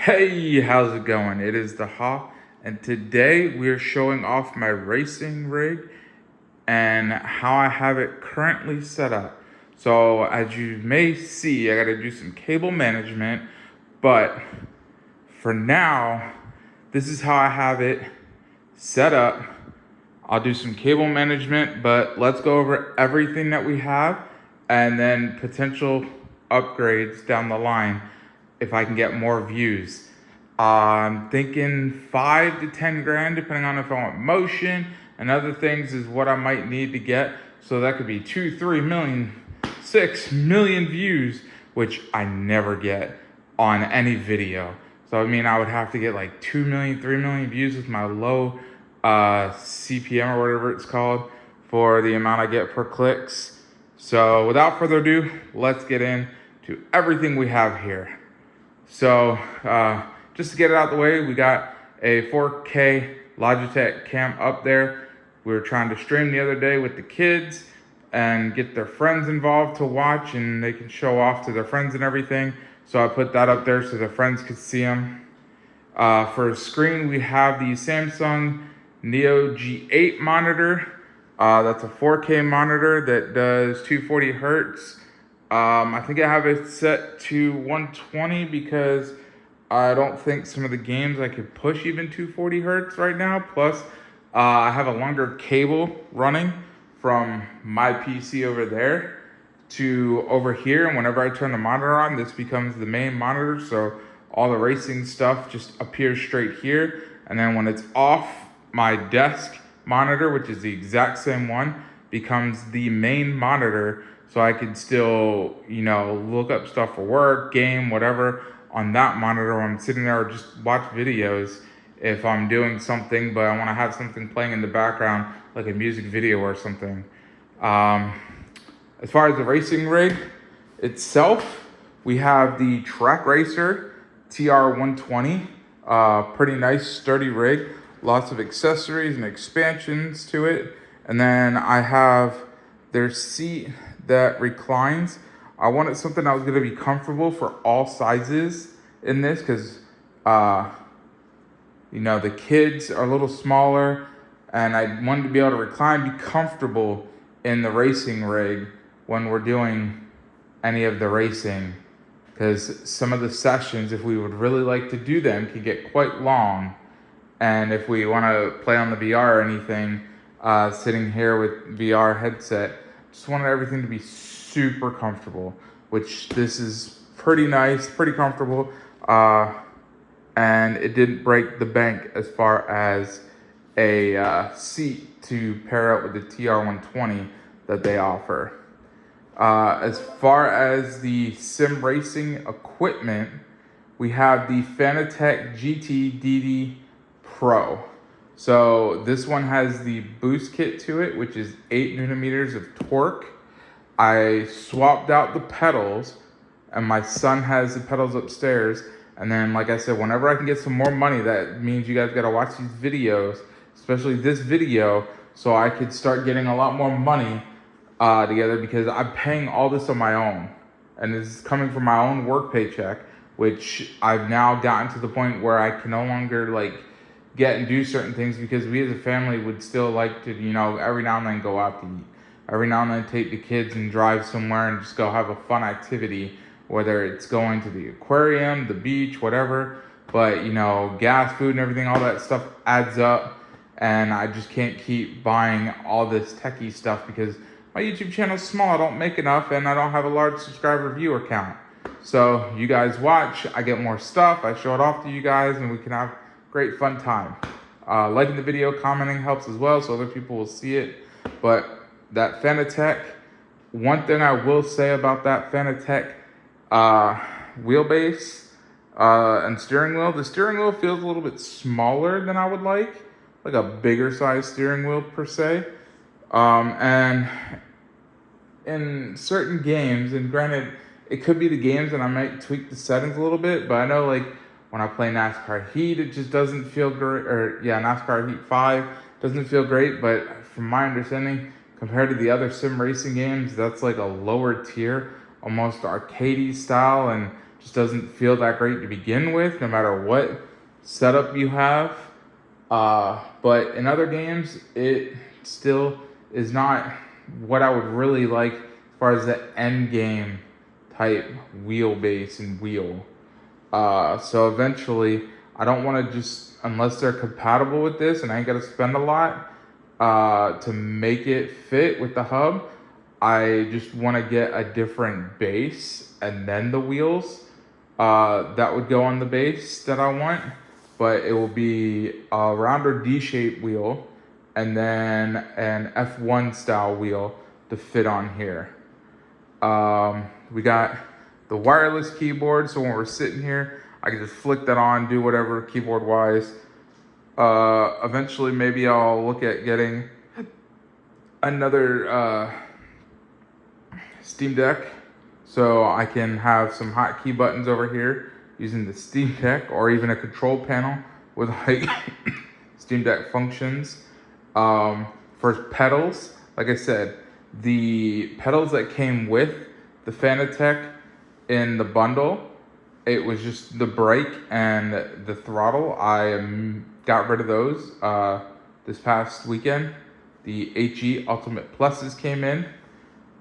Hey, how's it going? It is the Hoff, and today we're showing off my racing rig and how I have it currently set up. So as you may see, I gotta do some cable management, but for now, this is how I have it set up. I'll do some cable management, but let's go over everything that we have and then potential upgrades down the line if I can get more views. I'm thinking 5 to 10 grand, depending on if I want motion and other things, is what I might need to get. So that could be 2, 3 million, 6 million views, which I never get on any video. So I mean, I would have to get like 2 million, 3 million views with my low CPM or whatever it's called for the amount I get per clicks. So without further ado, let's get into everything we have here. So just to get it out of the way, we got a 4K Logitech cam up there. We were trying to stream the other day with the kids and get their friends involved to watch, and they can show off to their friends and everything. So I put that up there so their friends could see them. For a screen, we have the Samsung Neo G8 monitor. That's a 4K monitor that does 240 hertz. I think I have it set to 120 because I don't think some of the games I could push even 240 hertz right now. Plus, I have a longer cable running from my PC over there to over here. And whenever I turn the monitor on, this becomes the main monitor. So all the racing stuff just appears straight here. And then when it's off, my desk monitor, which is the exact same one, becomes the main monitor. So I can still, look up stuff for work, game, whatever on that monitor when I'm sitting there, or just watch videos if I'm doing something, but I want to have something playing in the background, like a music video or something. As far as the racing rig itself, we have the Track Racer TR120, pretty nice sturdy rig, lots of accessories and expansions to it. And then I have their seat that reclines. I wanted something that was going to be comfortable for all sizes in this because, the kids are a little smaller, and I wanted to be able to recline, be comfortable in the racing rig when we're doing any of the racing, because some of the sessions, if we would really like to do them, can get quite long. And if we want to play on the VR or anything, sitting here with VR headset, just wanted everything to be super comfortable, which this is pretty nice, pretty comfortable, and it didn't break the bank as far as a seat to pair up with the TR120 that they offer. As far as the sim racing equipment, we have the Fanatec GT DD Pro. So this one has the boost kit to it, which is 8 newton meters of torque. I swapped out the pedals, and my son has the pedals upstairs. And then, like I said, whenever I can get some more money, that means you guys gotta watch these videos, especially this video, so I could start getting a lot more money together, because I'm paying all this on my own. And this is coming from my own work paycheck, which I've now gotten to the point where I can no longer get and do certain things, because we as a family would still like to, every now and then go out to eat. Every now and then take the kids and drive somewhere and just go have a fun activity, whether it's going to the aquarium, the beach, whatever. But, gas, food, and everything, all that stuff adds up. And I just can't keep buying all this techie stuff because my YouTube channel is small. I don't make enough, and I don't have a large subscriber viewer count. So you guys watch, I get more stuff, I show it off to you guys, and we can have great fun time. Liking the video, commenting helps as well, so other people will see it. But that Fanatec, one thing I will say about that Fanatec wheelbase and steering wheel, the steering wheel feels a little bit smaller than I would like a bigger size steering wheel per se. And in certain games, and granted, it could be the games and I might tweak the settings a little bit, but I know when I play NASCAR Heat, it just doesn't feel great, NASCAR Heat 5 doesn't feel great, but from my understanding, compared to the other sim racing games, that's like a lower tier, almost arcadey style, and just doesn't feel that great to begin with, no matter what setup you have. But in other games, it still is not what I would really like as far as the end game type wheelbase and wheel. So eventually, I don't want to just, unless they're compatible with this and I ain't got to spend a lot to make it fit with the hub, I just want to get a different base and then the wheels that would go on the base that I want. But it will be a rounder D-shaped wheel and then an F1 style wheel to fit on here. We got the wireless keyboard, so when we're sitting here, I can just flick that on, do whatever keyboard wise. Eventually, maybe I'll look at getting another Steam Deck, so I can have some hotkey buttons over here using the Steam Deck, or even a control panel with like Steam Deck functions. For pedals, like I said, the pedals that came with the Fanatec in the bundle, it was just the brake and the throttle. I got rid of those this past weekend. The HE Ultimate Pluses came in,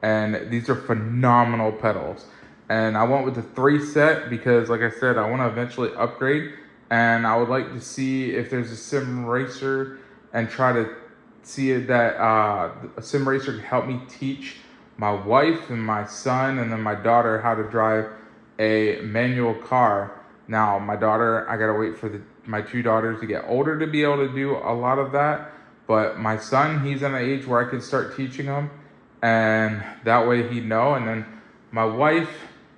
and these are phenomenal pedals. And I went with the 3 set because, like I said, I want to eventually upgrade, and I would like to see if there's a sim racer and try to see that a sim racer can help me teach my wife and my son and then my daughter how to drive a manual car. Now, my daughter, I gotta wait for my 2 daughters to get older to be able to do a lot of that. But my son, he's in an age where I can start teaching him, and that way he'd know. And then my wife,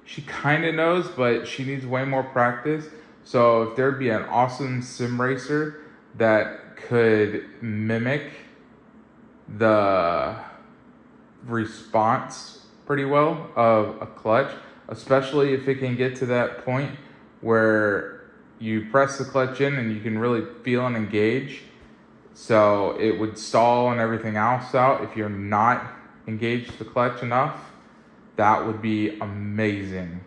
she kind of knows, but she needs way more practice. So if there'd be an awesome sim racer that could mimic the response pretty well of a clutch, especially if it can get to that point where you press the clutch in and you can really feel and engage, so it would stall and everything else out if you're not engaged the clutch enough. That would be amazing.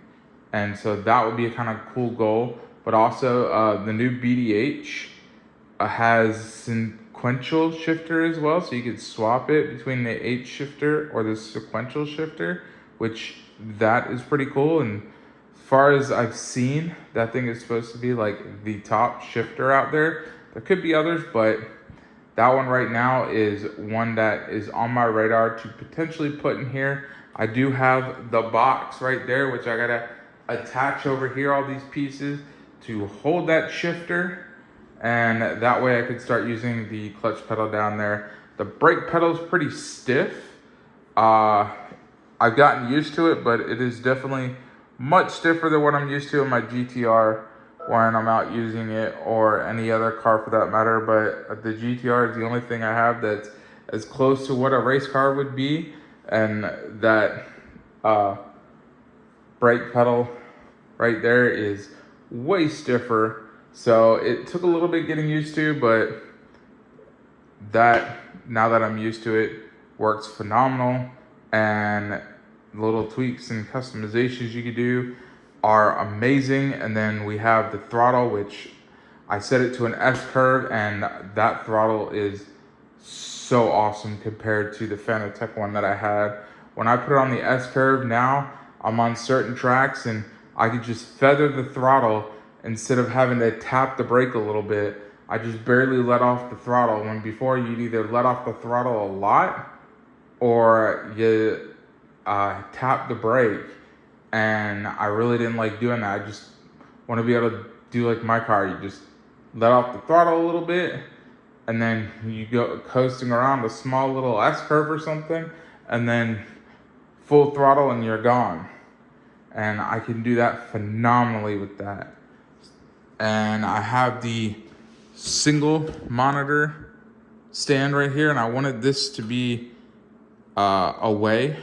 And so that would be a kind of cool goal. But also the new BDH has sequential shifter as well, so you could swap it between the H shifter or the sequential shifter, which that is pretty cool. And as far as I've seen, that thing is supposed to be like the top shifter out there. There could be others, but that one right now is one that is on my radar to potentially put in here. I do have the box right there, which I gotta attach over here, all these pieces to hold that shifter, and that way I could start using the clutch pedal down there. The brake pedal is pretty stiff. I've gotten used to it, but it is definitely much stiffer than what I'm used to in my GTR when I'm out using it, or any other car for that matter. But the GTR is the only thing I have that's as close to what a race car would be, and that brake pedal right there is way stiffer. So it took a little bit getting used to, but that, now that I'm used to it, works phenomenal. And little tweaks and customizations you could do are amazing. And then we have the throttle, which I set it to an S curve, and that throttle is so awesome compared to the Fanatec one that I had. When I put it on the S curve now, I'm on certain tracks and I could just feather the throttle instead of having to tap the brake a little bit. I just barely let off the throttle, when before you'd either let off the throttle a lot or you tap the brake. And I really didn't like doing that. I just want to be able to do like my car. You just let off the throttle a little bit, and then you go coasting around a small little S curve or something, and then full throttle and you're gone. And I can do that phenomenally with that. And I have the single monitor stand right here, and I wanted this to be away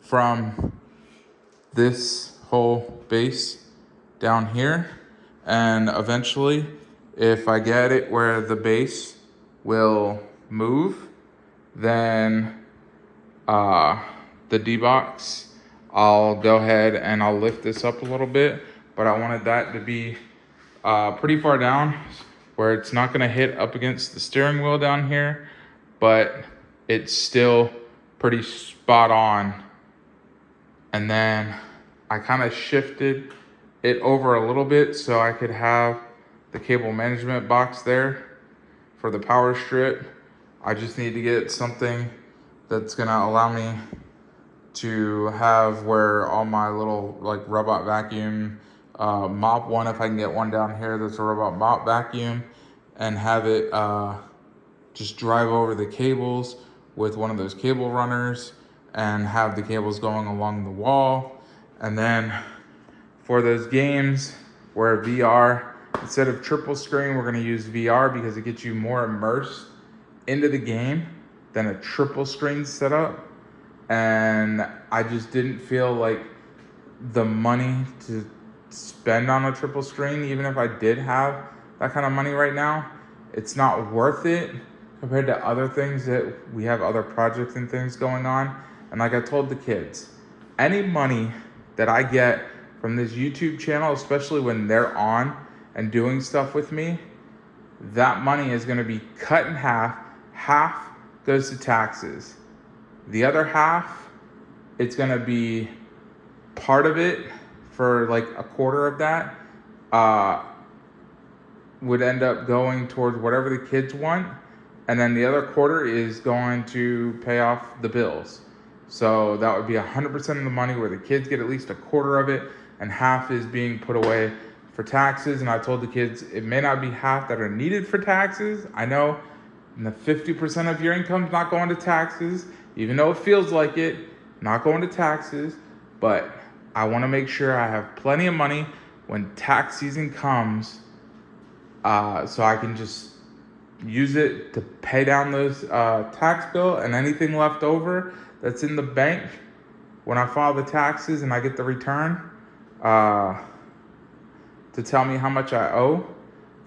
from this whole base down here. And eventually, if I get it where the base will move, then the D-box, I'll go ahead and I'll lift this up a little bit, but I wanted that to be pretty far down where it's not going to hit up against the steering wheel down here, but it's still pretty spot on. And then I kind of shifted it over a little bit so I could have the cable management box there for the power strip. I just need to get something that's going to allow me to have where all my little like robot vacuum mop one, if I can get one down here that's a robot mop vacuum, and have it just drive over the cables with one of those cable runners and have the cables going along the wall. And then for those games where VR, instead of triple screen, we're gonna use VR because it gets you more immersed into the game than a triple screen setup. And I just didn't feel like the money to spend on a triple screen, even if I did have that kind of money right now, it's not worth it compared to other things that we have, other projects and things going on. And like I told the kids, any money that I get from this YouTube channel, especially when they're on and doing stuff with me, that money is going to be cut in half. Half goes to taxes. The other half, it's going to be part of it for like a quarter of that would end up going towards whatever the kids want. And then the other quarter is going to pay off the bills. So that would be 100% of the money where the kids get at least a quarter of it and half is being put away for taxes. And I told the kids, it may not be half that are needed for taxes. I know the 50% of your income's not going to taxes, even though it feels like it, not going to taxes. But I want to make sure I have plenty of money when tax season comes, so I can just use it to pay down those tax bill, and anything left over that's in the bank when I file the taxes and I get the return to tell me how much I owe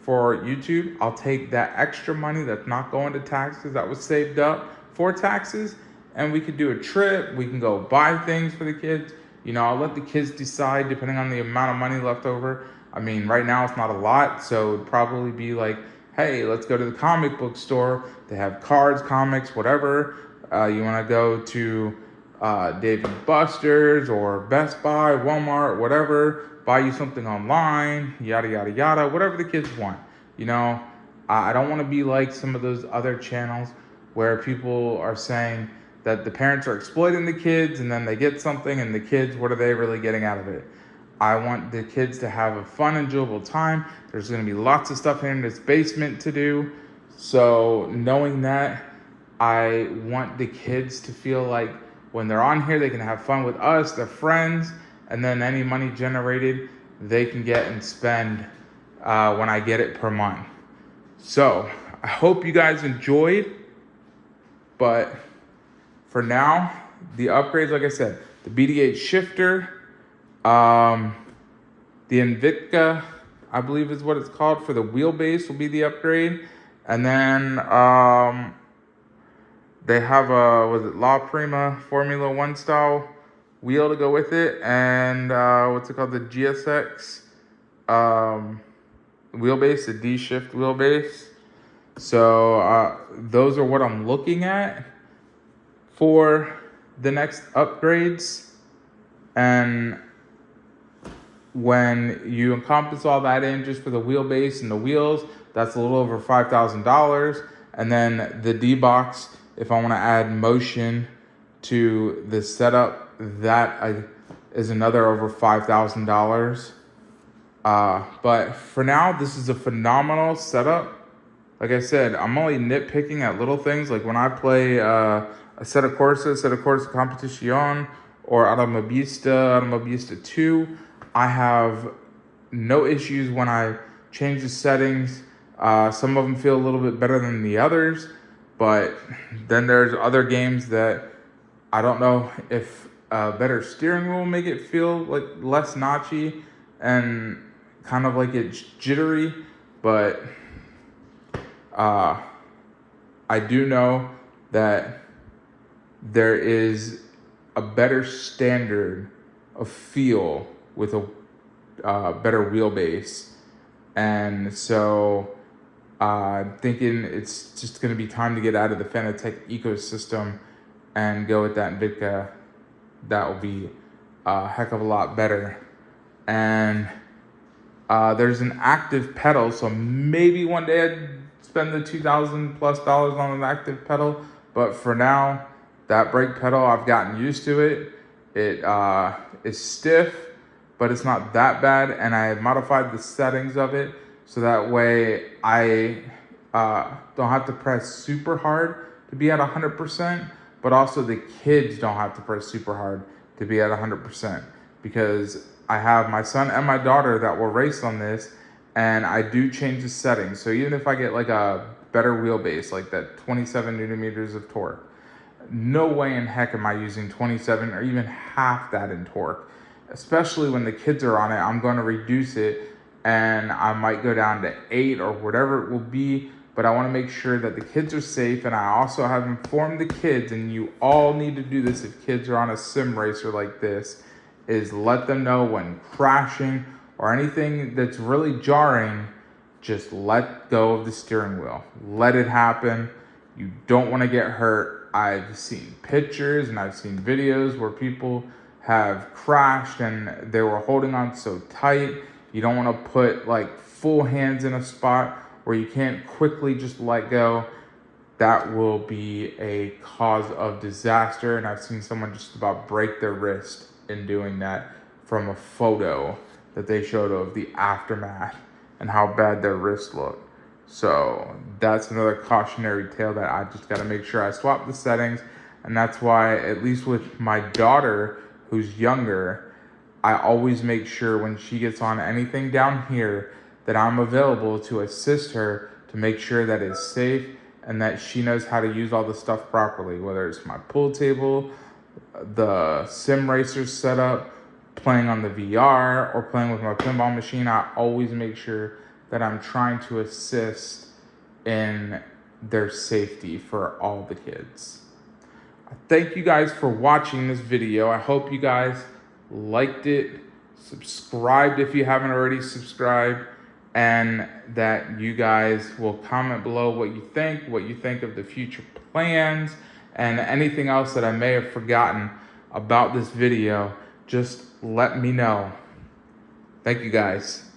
for YouTube, I'll take that extra money that's not going to taxes that was saved up for taxes, and we could do a trip. We can go buy things for the kids. You know, I'll let the kids decide depending on the amount of money left over. I mean, right now it's not a lot, so it'd probably be like, hey, let's go to the comic book store. They have cards, comics, whatever. You want to go to Dave & Buster's or Best Buy, Walmart, whatever. Buy you something online, yada, yada, yada, whatever the kids want. You know, I don't want to be like some of those other channels where people are saying that the parents are exploiting the kids and then they get something and the kids, what are they really getting out of it? I want the kids to have a fun, enjoyable time. There's going to be lots of stuff in this basement to do. So knowing that, I want the kids to feel like when they're on here, they can have fun with us, their friends, and then any money generated, they can get and spend when I get it per month. So I hope you guys enjoyed, but for now, the upgrades, like I said, the BD8 shifter, the Invicta, I believe is what it's called, for the wheelbase will be the upgrade. And then they have a, was it La Prima Formula 1 style wheel to go with it. And what's it called? The GSX wheelbase, the D-shift wheelbase. So those are what I'm looking at for the next upgrades. And when you encompass all that in just for the wheelbase and the wheels, that's a little over $5,000. And then the D-box, if I want to add motion to the setup, that is another over $5,000. But for now, this is a phenomenal setup. Like I said, I'm only nitpicking at little things. Like when I play a Assetto Corsa Competition, or Automobilista 2, I have no issues when I change the settings. Some of them feel a little bit better than the others, but then there's other games that I don't know if a better steering wheel will make it feel like less notchy and kind of like it's jittery, but I do know that there is a better standard of feel with a better wheelbase. And so I'm thinking it's just going to be time to get out of the Fanatec ecosystem and go with that Invicta. That will be a heck of a lot better. And there's an active pedal, so maybe one day I'd spend the $2,000+ on an active pedal. But for now, that brake pedal, I've gotten used to it. It is stiff, but it's not that bad. And I modified the settings of it so that way I don't have to press super hard to be at 100%, but also the kids don't have to press super hard to be at 100%, because I have my son and my daughter that will race on this, and I do change the settings. So even if I get like a better wheelbase, like that 27 Newton meters of torque, no way in heck am I using 27 or even half that in torque. Especially when the kids are on it, I'm going to reduce it, and I might go down to 8 or whatever it will be, but I want to make sure that the kids are safe. And I also have informed the kids, and you all need to do this if kids are on a sim racer like this, is let them know when crashing or anything that's really jarring, just let go of the steering wheel. Let it happen. You don't want to get hurt. I've seen pictures and I've seen videos where people have crashed and they were holding on so tight. You don't want to put like full hands in a spot where you can't quickly just let go. That will be a cause of disaster. And I've seen someone just about break their wrist in doing that from a photo that they showed of the aftermath and how bad their wrist looked. So that's another cautionary tale that I just got to make sure I swap the settings. And that's why, at least with my daughter, who's younger, I always make sure when she gets on anything down here that I'm available to assist her to make sure that it's safe and that she knows how to use all the stuff properly, whether it's my pool table, the sim racer setup, playing on the VR, or playing with my pinball machine. I always make sure that I'm trying to assist in their safety for all the kids. Thank you guys for watching this video. I hope you guys liked it, subscribed if you haven't already subscribed, and that you guys will comment below what you think of the future plans, and anything else that I may have forgotten about this video. Just let me know. Thank you guys.